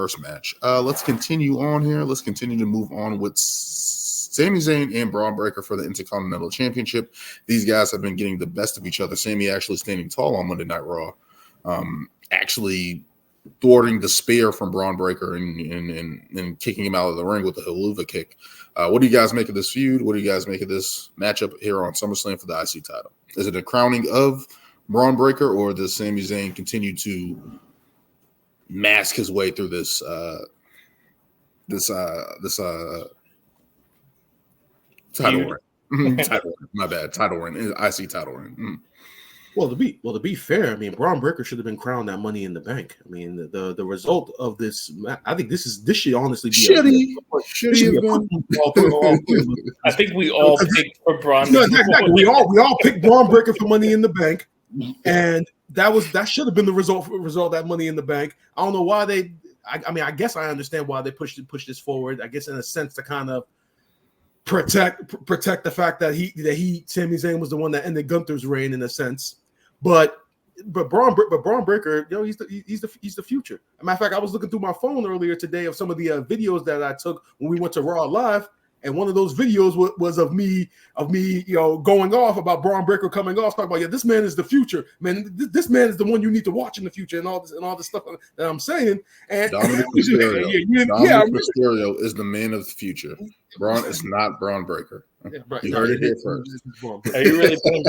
first match. Let's continue on here. Let's continue to move on with Sami Zayn and Bron Breakker for the Intercontinental Championship. These guys have been getting the best of each other. Sami actually standing tall on Monday Night Raw, actually thwarting the spear from Bron Breakker and kicking him out of the ring with the haluva kick. What do you guys make of this feud? What do you guys make of this matchup here on SummerSlam for the IC title? Is it a crowning of Bron Breakker, or does Sami Zayn continue to mask his way through this title reign? Title reign, IC title reign. Well, to be fair, I mean, Bron Breakker should have been crowned that Money in the Bank. I mean, the result of this, I think this should honestly be I think we all picked for Bron. No, exactly. We all picked Bron Breakker for Money in the Bank, and that should have been the result of that Money in the Bank. I don't know why they. I mean, I guess I understand why they pushed this forward. I guess in a sense to kind of protect the fact that Sami Zayn was the one that ended Gunther's reign in a sense. But Bron Breakker, he's the future. As a matter of fact, I was looking through my phone earlier today of some of the videos that I took when we went to Raw Live, and one of those videos was of me, going off about Bron Breakker coming off, talking about this man is the future, man. This man is the one you need to watch in the future, and all this stuff that I'm saying. And Dominic Mysterio is the man of the future. Braun is not Bron Breakker. Yeah, right. You heard it here first. Are you really putting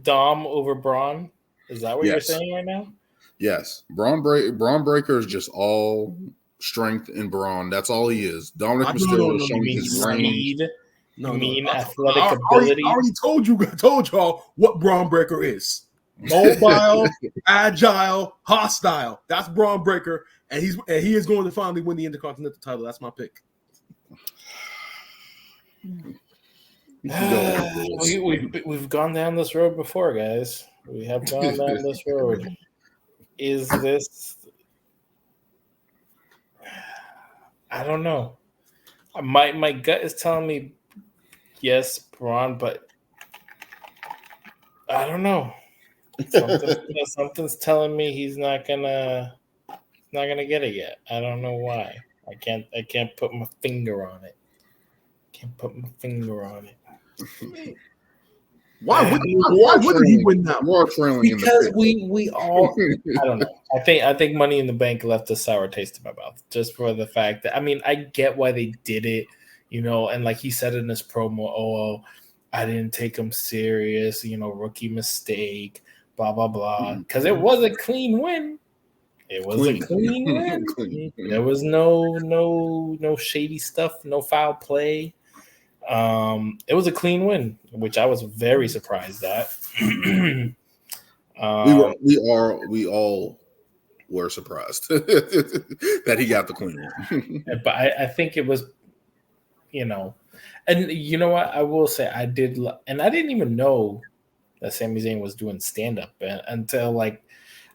Dom over Braun? Is that what you're saying right now? Yes. Bron Breakker is just all strength and brawn. That's all he is. Dominic Mysterio is showing his range. Athletic ability. I already told y'all what Bron Breakker is. Mobile, agile, hostile. That's Bron Breakker, and he is going to finally win the Intercontinental title. That's my pick. We've gone down this road before, guys. We have gone down this road. Is this? I don't know. My gut is telling me yes, Braun, but I don't know. Something's telling me he's not gonna get it yet. I don't know why. I can't put my finger on it. Why wouldn't he win now? Because we all I don't know. I think Money in the Bank left a sour taste in my mouth just for the fact that I get why they did it, and like he said in his promo, I didn't take him serious, rookie mistake, blah blah blah. Because it was a clean win. It was a clean win. There was no shady stuff, no foul play. It was a clean win, which I was very surprised at. We all were surprised that he got the clean win. But I think it was, and you know what? I will say I did, and I didn't even know that Sami Zayn was doing stand-up until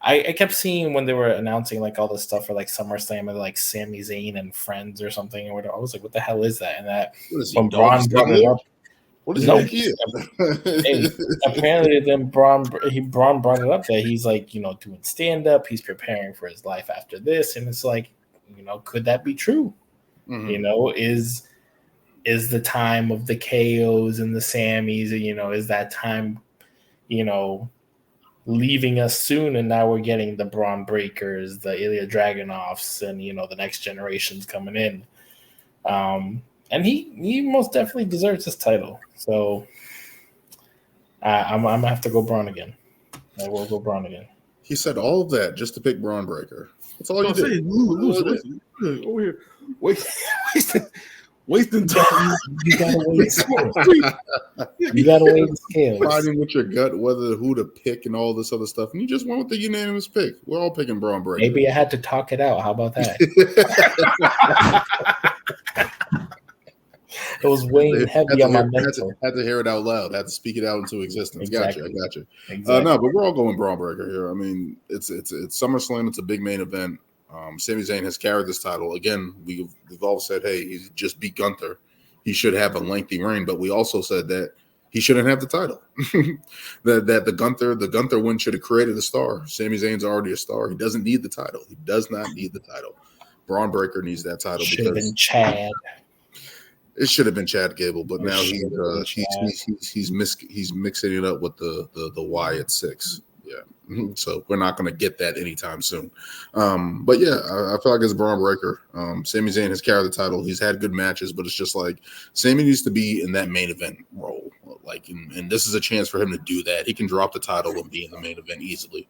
I kept seeing when they were announcing all this stuff for SummerSlam and Sami Zayn and Friends or something. Or whatever. I was like, what the hell is that? And that when Braun brought it up. What is apparently then Braun brought it up that he's doing stand-up. He's preparing for his life after this. And it's could that be true? Mm-hmm. Is the time of the KOs and the Sammys, is that time, leaving us soon, and now we're getting the Bron Breakkers, the Ilya Dragunovs, and the next generation's coming in. And he most definitely deserves this title. So I'm gonna have to go Braun again. I will go Braun again. He said all of that just to pick Bron Breakker. That's all you did. Over here, wasting time. You gotta weigh the scales. Fighting with your gut who to pick and all this other stuff, and you just went with the unanimous pick. We're all picking Bron Breakker. Maybe I had to talk it out. How about that? It was weighing heavy on my mental. Had to hear it out loud. Had to speak it out into existence. Exactly. I got you. Exactly. No, but we're all going Bron Breakker here. I mean, it's SummerSlam. It's a big main event. Sami Zayn has carried this title. Again, we've all said, hey, he's just beat Gunther. He should have a lengthy reign. But we also said that he shouldn't have the title. that the Gunther win should have created a star. Sami Zayn's already a star. He doesn't need the title. He does not need the title. Braun Breaker needs that title Should have because been Chad. it should have been Chad Gable, but now he's mixing it up with the Wyatt 6. Yeah, so we're not going to get that anytime soon. But yeah, I feel like it's Braun Breaker. Sami Zayn has carried the title. He's had good matches, but it's just like Sami needs to be in that main event role. Like, and this is a chance for him to do that. He can drop the title and be in the main event easily.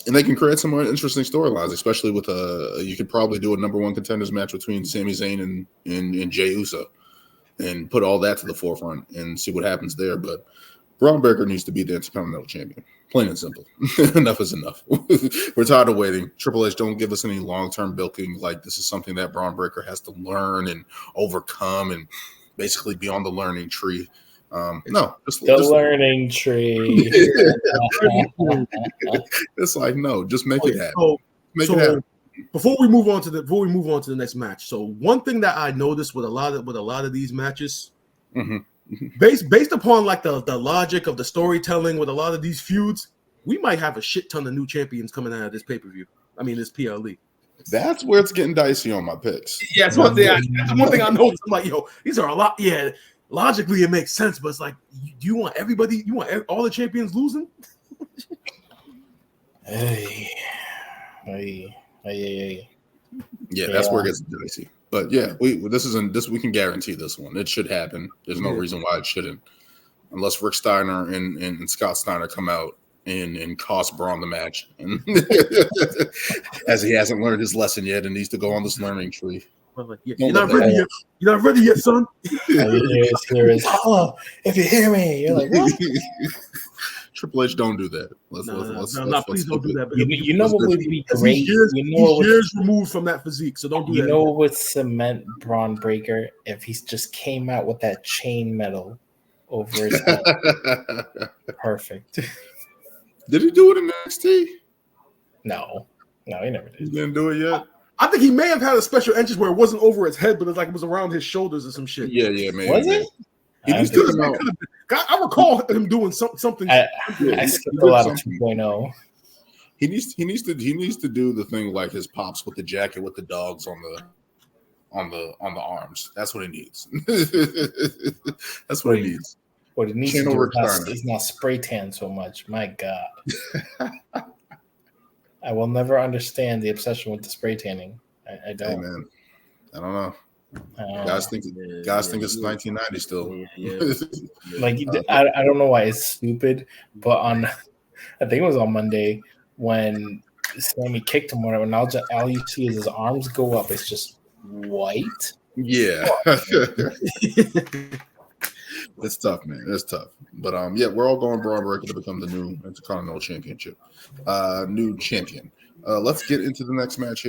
And they can create some more interesting storylines, especially with you could probably do a number one contenders match between Sami Zayn and Jey Uso, and put all that to the forefront and see what happens there. But Braun Breaker needs to be the Intercontinental Champion, plain and simple. Enough is enough. We're tired of waiting. Triple H, don't give us any long-term bilking. Like, this is something that Braun Breaker has to learn and overcome and basically be on the learning tree. Just learning tree. It's like, no, just make it happen. So, Make it happen. Before we move on to the next match, so one thing that I noticed with a lot of these matches, based upon like the logic of the storytelling with a lot of these feuds, we might have a shit ton of new champions coming out of this pay-per-view. I mean, this PLE. That's where it's getting dicey on my picks. Yeah, that's one thing. That's one thing I noticed. I'm like, yo, these are a lot. Yeah, logically it makes sense, but it's like, do you want everybody? You want all the champions losing? Hey. Yeah, that's where it gets dicey. But yeah, we can guarantee this one. It should happen. There's no reason why it shouldn't, unless Rick Steiner and Scott Steiner come out and cost Braun the match, and as he hasn't learned his lesson yet and needs to go on this learning tree. You're not ready yet. You're not ready yet, son. Here is holla if you hear me. You're like, what? Triple H, don't do that. Please don't do that. You know what would be great? He's years removed from that physique, so don't do that. You know what would cement Braun Breaker if he just came out with that chain metal over his head? Perfect. Did he do it in NXT? No, he never did. He didn't do it yet. I think he may have had a special entrance where it wasn't over his head, but it was around his shoulders or some shit. Yeah, maybe. Was it? I recall him doing something. I skipped a lot of 2.0. He needs to do the thing like his pops with the jacket with the dogs on the arms. That's what he needs. That's what he needs. What he needs to do is not spray tan so much. My God. I will never understand the obsession with the spray tanning. I don't. Hey, man. I don't know. Guys think it's 1990 still. Like I don't know why it's stupid, but I think it was on Monday when Sami kicked him, whatever, and all you see is his arms go up. It's just white. Yeah. It's tough, man. It's tough. But yeah, we're all going Braun Breaker to become the new Intercontinental Championship. New champion. Let's get into the next match here.